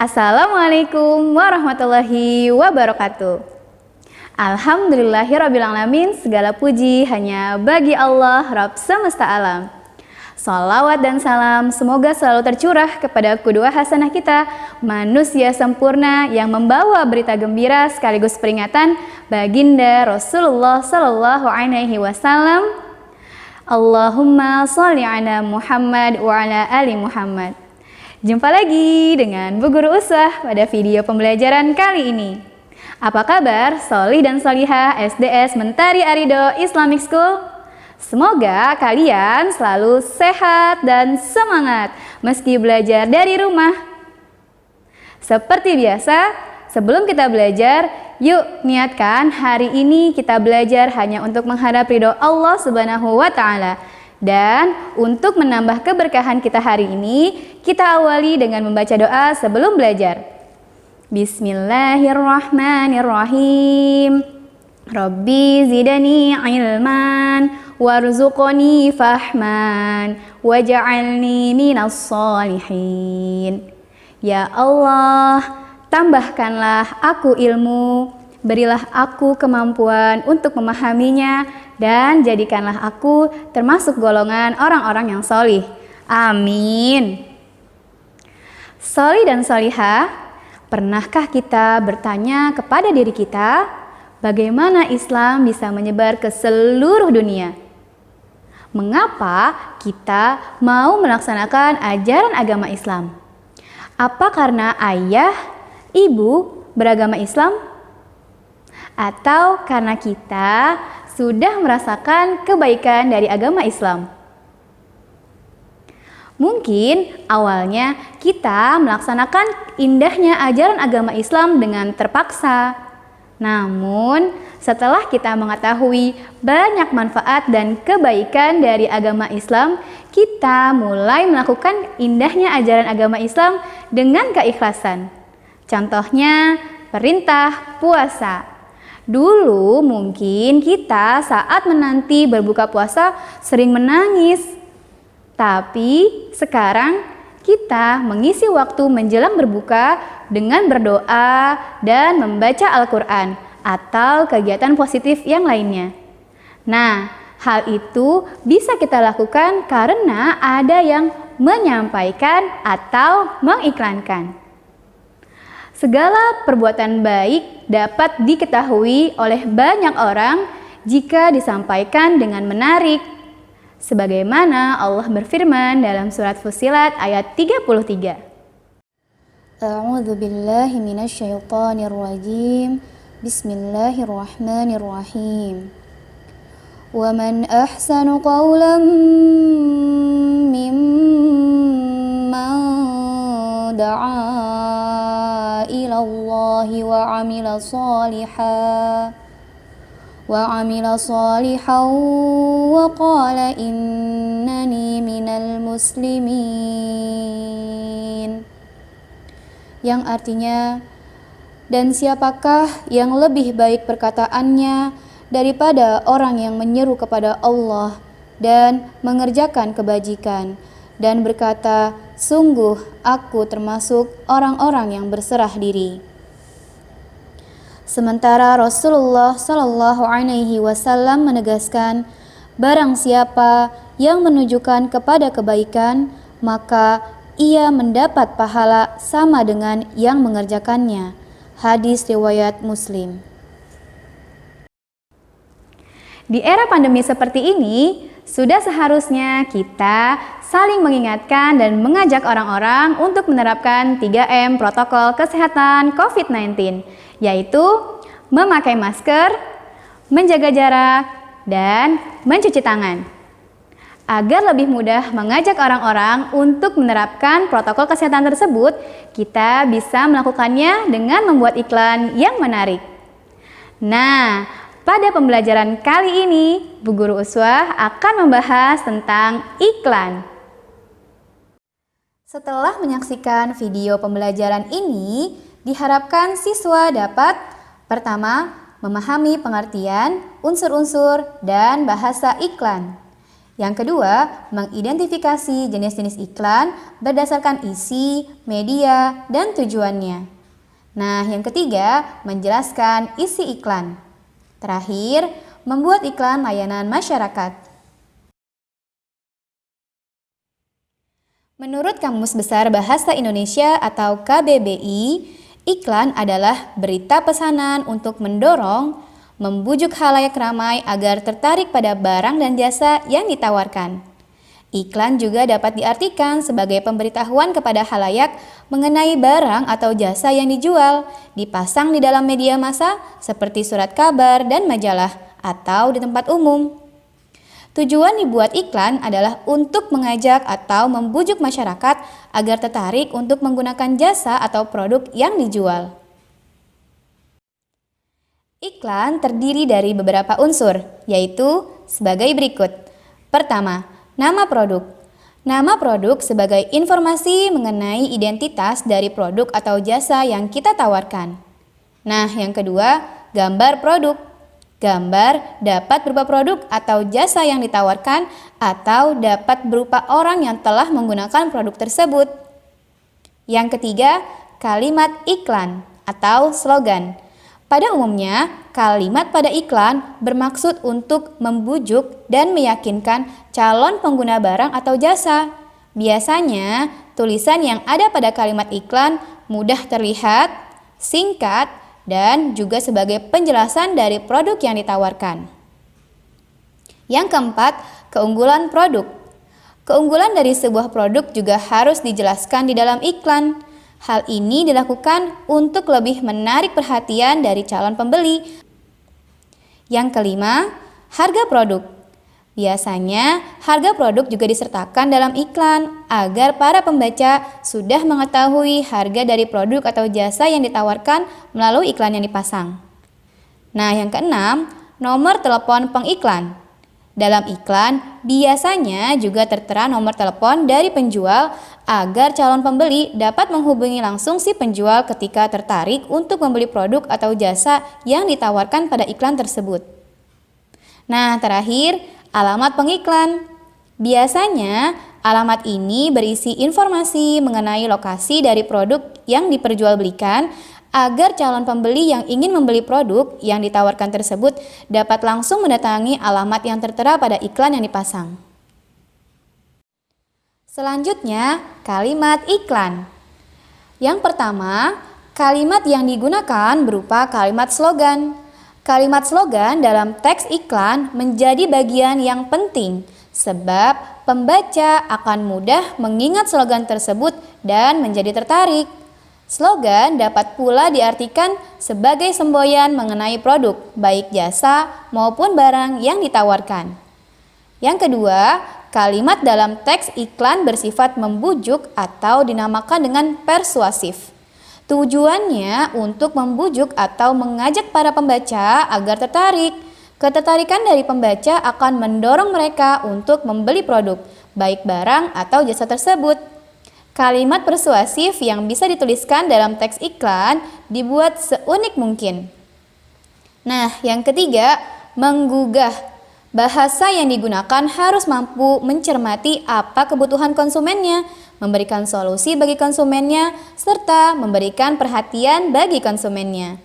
Assalamualaikum warahmatullahi wabarakatuh. Alhamdulillahirrabbilalamin, segala puji hanya bagi Allah, Rabb semesta alam. Salawat dan salam semoga selalu tercurah kepada kedua hasanah kita, manusia sempurna yang membawa berita gembira sekaligus peringatan baginda Rasulullah Sallallahu Alaihi Wasallam. Allahumma sholli ala Muhammad wa ala ali Muhammad. Jumpa lagi dengan Bu Guru Uswah pada video pembelajaran kali ini. Apa kabar Sholih dan Sholihah SDS Mentari Arido Islamic School? Semoga kalian selalu sehat dan semangat meski belajar dari rumah. Seperti biasa, sebelum kita belajar, yuk niatkan hari ini kita belajar hanya untuk menghadap ridho Allah Subhanahu wa Ta'ala. Dan untuk menambah keberkahan kita hari ini, kita awali dengan membaca doa sebelum belajar. Bismillahirrahmanirrahim. Rabbi zidani ilman warzuqni fahman waj'alni minas sholihin. Ya Allah, tambahkanlah aku ilmu, berilah aku kemampuan untuk memahaminya, dan jadikanlah aku termasuk golongan orang-orang yang sholih. Amin. Sholih dan sholihah, pernahkah kita bertanya kepada diri kita, bagaimana Islam bisa menyebar ke seluruh dunia? Mengapa kita mau melaksanakan ajaran agama Islam? Apa karena ayah, ibu beragama Islam? Atau karena kita sudah merasakan kebaikan dari agama Islam? Mungkin awalnya kita melaksanakan indahnya ajaran agama Islam dengan terpaksa. Namun setelah kita mengetahui banyak manfaat dan kebaikan dari agama Islam, kita mulai melakukan indahnya ajaran agama Islam dengan keikhlasan. Contohnya perintah puasa. Dulu mungkin kita saat menanti berbuka puasa sering menangis. Tapi sekarang kita mengisi waktu menjelang berbuka dengan berdoa dan membaca Al-Quran atau kegiatan positif yang lainnya. Nah, hal itu bisa kita lakukan karena ada yang menyampaikan atau mengiklankan. Segala perbuatan baik dapat diketahui oleh banyak orang jika disampaikan dengan menarik. Sebagaimana Allah berfirman dalam surat Fussilat ayat 33. A'udzu billahi minasyaitonir rajim. Bismillahirrahmanirrahim. Wa man ahsanu qawlan mimman da'a ila Allahi wa 'amila salihan wa qala innani minal muslimin. Yang artinya, dan siapakah yang lebih baik perkataannya daripada orang yang menyeru kepada Allah dan mengerjakan kebajikan dan berkata, sungguh aku termasuk orang-orang yang berserah diri. Sementara Rasulullah Sallallahu Alaihi Wasallam menegaskan, barang siapa yang menunjukkan kepada kebaikan, maka ia mendapat pahala sama dengan yang mengerjakannya. Hadis riwayat Muslim. Di era pandemi seperti ini, sudah seharusnya kita saling mengingatkan dan mengajak orang-orang untuk menerapkan 3M protokol kesehatan COVID-19, yaitu memakai masker, menjaga jarak, dan mencuci tangan. Agar lebih mudah mengajak orang-orang untuk menerapkan protokol kesehatan tersebut, kita bisa melakukannya dengan membuat iklan yang menarik. Nah, pada pembelajaran kali ini, Bu Guru Uswah akan membahas tentang iklan. Setelah menyaksikan video pembelajaran ini, diharapkan siswa dapat pertama, memahami pengertian, unsur-unsur, dan bahasa iklan. Yang kedua, mengidentifikasi jenis-jenis iklan berdasarkan isi, media, dan tujuannya. Nah, yang ketiga, menjelaskan isi iklan. Terakhir, membuat iklan layanan masyarakat. Menurut Kamus Besar Bahasa Indonesia atau KBBI, iklan adalah berita pesanan untuk mendorong, membujuk khalayak ramai agar tertarik pada barang dan jasa yang ditawarkan. Iklan juga dapat diartikan sebagai pemberitahuan kepada khalayak mengenai barang atau jasa yang dijual, dipasang di dalam media massa seperti surat kabar dan majalah, atau di tempat umum. Tujuan dibuat iklan adalah untuk mengajak atau membujuk masyarakat agar tertarik untuk menggunakan jasa atau produk yang dijual. Iklan terdiri dari beberapa unsur, yaitu sebagai berikut. Pertama, nama produk. Nama produk sebagai informasi mengenai identitas dari produk atau jasa yang kita tawarkan. Nah, yang kedua, gambar produk. Gambar dapat berupa produk atau jasa yang ditawarkan atau dapat berupa orang yang telah menggunakan produk tersebut. Yang ketiga, kalimat iklan atau slogan. Pada umumnya, kalimat pada iklan bermaksud untuk membujuk dan meyakinkan calon pengguna barang atau jasa. Biasanya, tulisan yang ada pada kalimat iklan mudah terlihat, singkat, dan juga sebagai penjelasan dari produk yang ditawarkan. Yang keempat, keunggulan produk. Keunggulan dari sebuah produk juga harus dijelaskan di dalam iklan. Hal ini dilakukan untuk lebih menarik perhatian dari calon pembeli. Yang kelima, harga produk. Biasanya, harga produk juga disertakan dalam iklan agar para pembaca sudah mengetahui harga dari produk atau jasa yang ditawarkan melalui iklan yang dipasang. Nah, yang keenam, nomor telepon pengiklan. Dalam iklan, biasanya juga tertera nomor telepon dari penjual agar calon pembeli dapat menghubungi langsung si penjual ketika tertarik untuk membeli produk atau jasa yang ditawarkan pada iklan tersebut. Nah, terakhir, alamat pengiklan. Biasanya, alamat ini berisi informasi mengenai lokasi dari produk yang diperjualbelikan agar calon pembeli yang ingin membeli produk yang ditawarkan tersebut dapat langsung mendatangi alamat yang tertera pada iklan yang dipasang. Selanjutnya, kalimat iklan. Yang pertama, kalimat yang digunakan berupa kalimat slogan. Kalimat slogan dalam teks iklan menjadi bagian yang penting sebab pembaca akan mudah mengingat slogan tersebut dan menjadi tertarik. Slogan dapat pula diartikan sebagai semboyan mengenai produk, baik jasa maupun barang yang ditawarkan. Yang kedua, kalimat dalam teks iklan bersifat membujuk atau dinamakan dengan persuasif. Tujuannya untuk membujuk atau mengajak para pembaca agar tertarik. Ketertarikan dari pembaca akan mendorong mereka untuk membeli produk, baik barang atau jasa tersebut. Kalimat persuasif yang bisa dituliskan dalam teks iklan dibuat seunik mungkin. Nah, yang ketiga, menggugah. Bahasa yang digunakan harus mampu mencermati apa kebutuhan konsumennya, memberikan solusi bagi konsumennya, serta memberikan perhatian bagi konsumennya.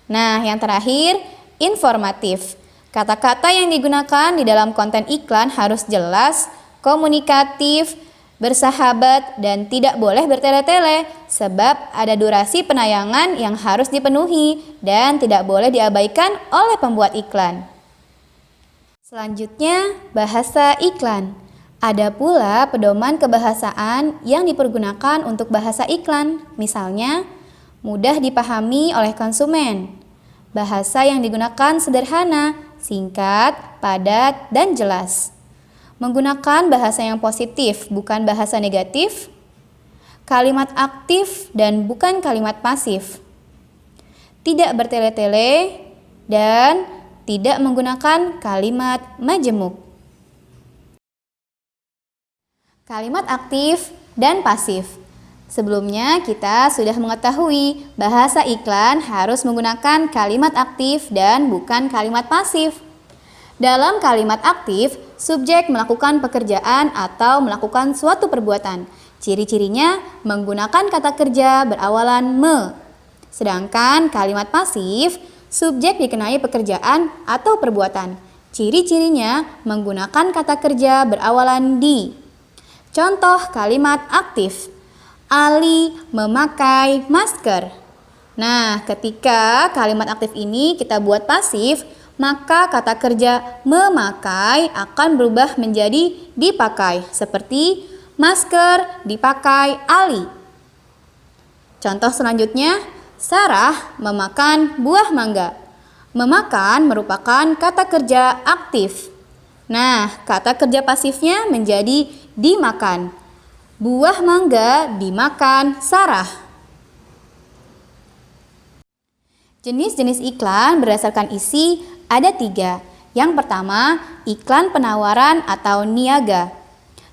Nah, yang terakhir, informatif. Kata-kata yang digunakan di dalam konten iklan harus jelas, komunikatif, bersahabat, dan tidak boleh bertele-tele, sebab ada durasi penayangan yang harus dipenuhi dan tidak boleh diabaikan oleh pembuat iklan. Selanjutnya, bahasa iklan. Ada pula pedoman kebahasaan yang dipergunakan untuk bahasa iklan, misalnya mudah dipahami oleh konsumen. Bahasa yang digunakan sederhana, singkat, padat, dan jelas. Menggunakan bahasa yang positif, bukan bahasa negatif. Kalimat aktif dan bukan kalimat pasif. Tidak bertele-tele dan tidak menggunakan kalimat majemuk. Kalimat aktif dan pasif. Sebelumnya kita sudah mengetahui bahasa iklan harus menggunakan kalimat aktif dan bukan kalimat pasif. Dalam kalimat aktif, subjek melakukan pekerjaan atau melakukan suatu perbuatan. Ciri-cirinya menggunakan kata kerja berawalan me. Sedangkan kalimat pasif, subjek dikenai pekerjaan atau perbuatan. Ciri-cirinya menggunakan kata kerja berawalan di. Contoh kalimat aktif. Ali memakai masker. Nah, ketika kalimat aktif ini kita buat pasif, maka kata kerja memakai akan berubah menjadi dipakai, seperti masker dipakai Ali. Contoh selanjutnya, Sarah memakan buah mangga. Memakan merupakan kata kerja aktif. Nah, kata kerja pasifnya menjadi dimakan. Buah mangga dimakan Sarah. Jenis-jenis iklan berdasarkan isi ada 3. Yang pertama, iklan penawaran atau niaga.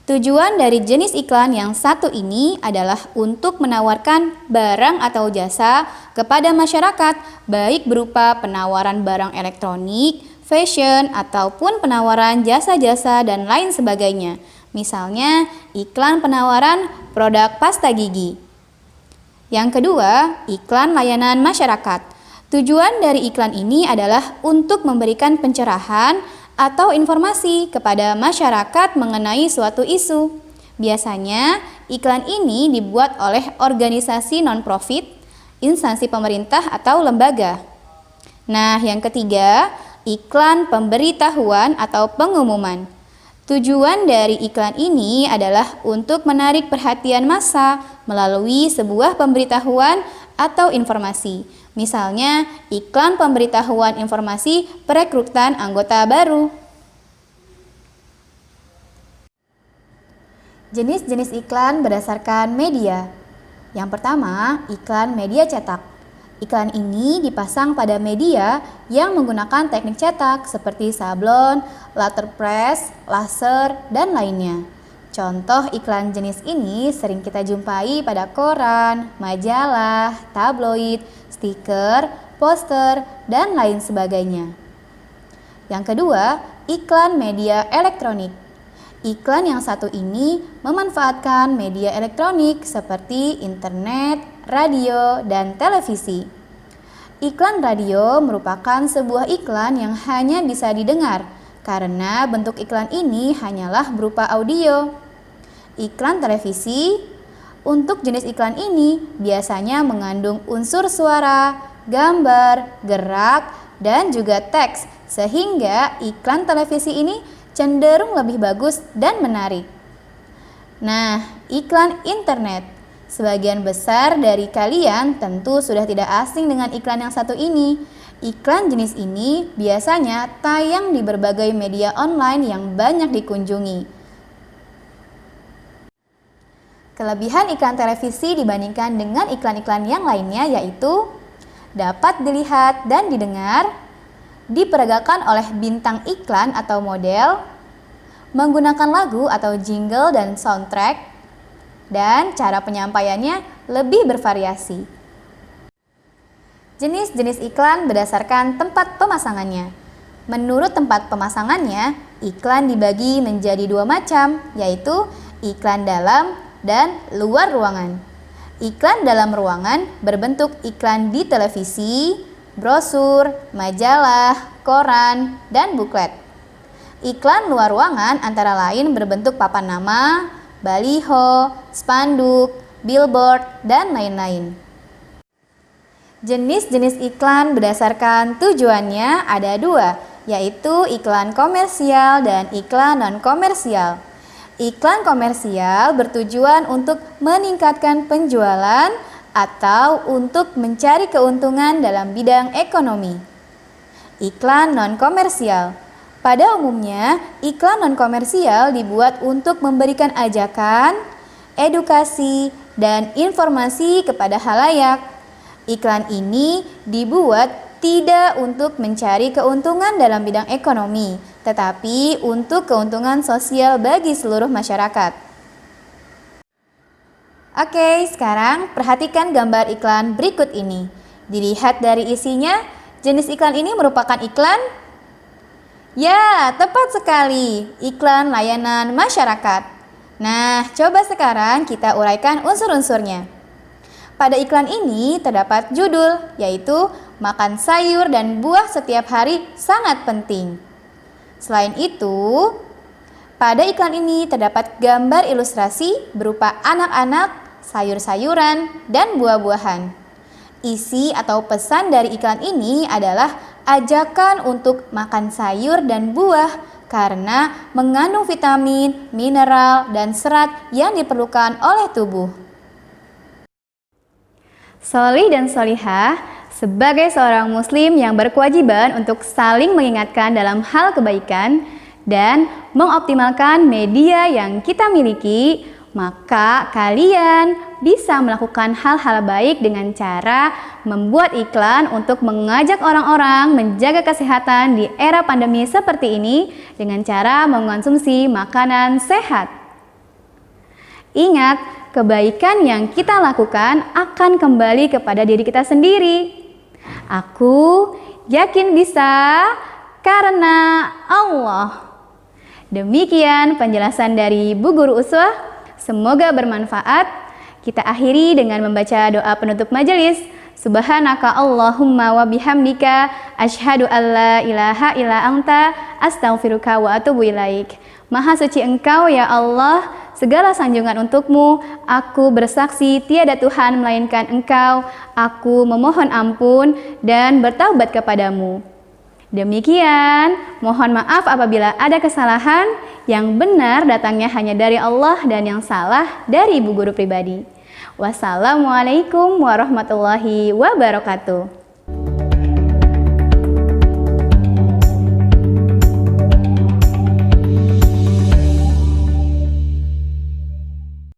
Tujuan dari jenis iklan yang satu ini adalah untuk menawarkan barang atau jasa kepada masyarakat, baik berupa penawaran barang elektronik, fashion, ataupun penawaran jasa-jasa dan lain sebagainya. Misalnya, iklan penawaran produk pasta gigi. Yang kedua, iklan layanan masyarakat. Tujuan dari iklan ini adalah untuk memberikan pencerahan atau informasi kepada masyarakat mengenai suatu isu. Biasanya, iklan ini dibuat oleh organisasi non-profit, instansi pemerintah atau lembaga. Nah, yang ketiga, iklan pemberitahuan atau pengumuman. Tujuan dari iklan ini adalah untuk menarik perhatian massa melalui sebuah pemberitahuan atau informasi. Misalnya, iklan pemberitahuan informasi perekrutan anggota baru. Jenis-jenis iklan berdasarkan media. Yang pertama, iklan media cetak. Iklan ini dipasang pada media yang menggunakan teknik cetak seperti sablon, letterpress, laser, dan lainnya. Contoh iklan jenis ini sering kita jumpai pada koran, majalah, tabloid, stiker, poster, dan lain sebagainya. Yang kedua, iklan media elektronik. Iklan yang satu ini memanfaatkan media elektronik seperti internet, radio, dan televisi. Iklan radio merupakan sebuah iklan yang hanya bisa didengar karena bentuk iklan ini hanyalah berupa audio. Iklan televisi, untuk jenis iklan ini biasanya mengandung unsur suara, gambar, gerak, dan juga teks, sehingga iklan televisi ini cenderung lebih bagus dan menarik. Nah, iklan internet. Sebagian besar dari kalian tentu sudah tidak asing dengan iklan yang satu ini. Iklan jenis ini biasanya tayang di berbagai media online yang banyak dikunjungi. Kelebihan iklan televisi dibandingkan dengan iklan-iklan yang lainnya yaitu dapat dilihat dan didengar, diperagakan oleh bintang iklan atau model, menggunakan lagu atau jingle dan soundtrack, dan cara penyampaiannya lebih bervariasi. Jenis-jenis iklan berdasarkan tempat pemasangannya. Menurut tempat pemasangannya, iklan dibagi menjadi 2 macam, yaitu iklan dalam dan luar ruangan. Iklan dalam ruangan berbentuk iklan di televisi, brosur, majalah, koran, dan buklet. Iklan luar ruangan antara lain berbentuk papan nama, baliho, spanduk, billboard, dan lain-lain. Jenis-jenis iklan berdasarkan tujuannya ada 2, yaitu iklan komersial dan iklan non-komersial. Iklan komersial bertujuan untuk meningkatkan penjualan atau untuk mencari keuntungan dalam bidang ekonomi. Iklan non-komersial. Pada umumnya, iklan non-komersial dibuat untuk memberikan ajakan, edukasi, dan informasi kepada halayak. Iklan ini dibuat tidak untuk mencari keuntungan dalam bidang ekonomi, tetapi untuk keuntungan sosial bagi seluruh masyarakat. Oke, sekarang perhatikan gambar iklan berikut ini. Dilihat dari isinya, jenis iklan ini merupakan iklan Ya, tepat sekali. Iklan layanan masyarakat. Nah, coba sekarang kita uraikan unsur-unsurnya. Pada iklan ini terdapat judul, yaitu makan sayur dan buah setiap hari sangat penting. Selain itu, pada iklan ini terdapat gambar ilustrasi berupa anak-anak, sayur-sayuran, dan buah-buahan. Isi atau pesan dari iklan ini adalah ajakan untuk makan sayur dan buah karena mengandung vitamin, mineral, dan serat yang diperlukan oleh tubuh. Solih dan solihah, sebagai seorang muslim yang berkewajiban untuk saling mengingatkan dalam hal kebaikan dan mengoptimalkan media yang kita miliki, maka kalian bisa melakukan hal-hal baik dengan cara membuat iklan untuk mengajak orang-orang menjaga kesehatan di era pandemi seperti ini dengan cara mengonsumsi makanan sehat. Ingat, kebaikan yang kita lakukan akan kembali kepada diri kita sendiri. Aku yakin bisa karena Allah. Demikian penjelasan dari Bu Guru Uswah. Semoga bermanfaat. Kita akhiri dengan membaca doa penutup majelis. Subhanaka Allahumma wa bihamdika asyhadu an la ilaha illa anta astaghfiruka wa atubu ilaik. Maha suci Engkau ya Allah, segala sanjungan untukmu. Aku bersaksi tiada Tuhan melainkan Engkau. Aku memohon ampun dan bertaubat kepadamu. Demikian, mohon maaf apabila ada kesalahan. Yang benar datangnya hanya dari Allah dan yang salah dari ibu guru pribadi. Wassalamualaikum warahmatullahi wabarakatuh.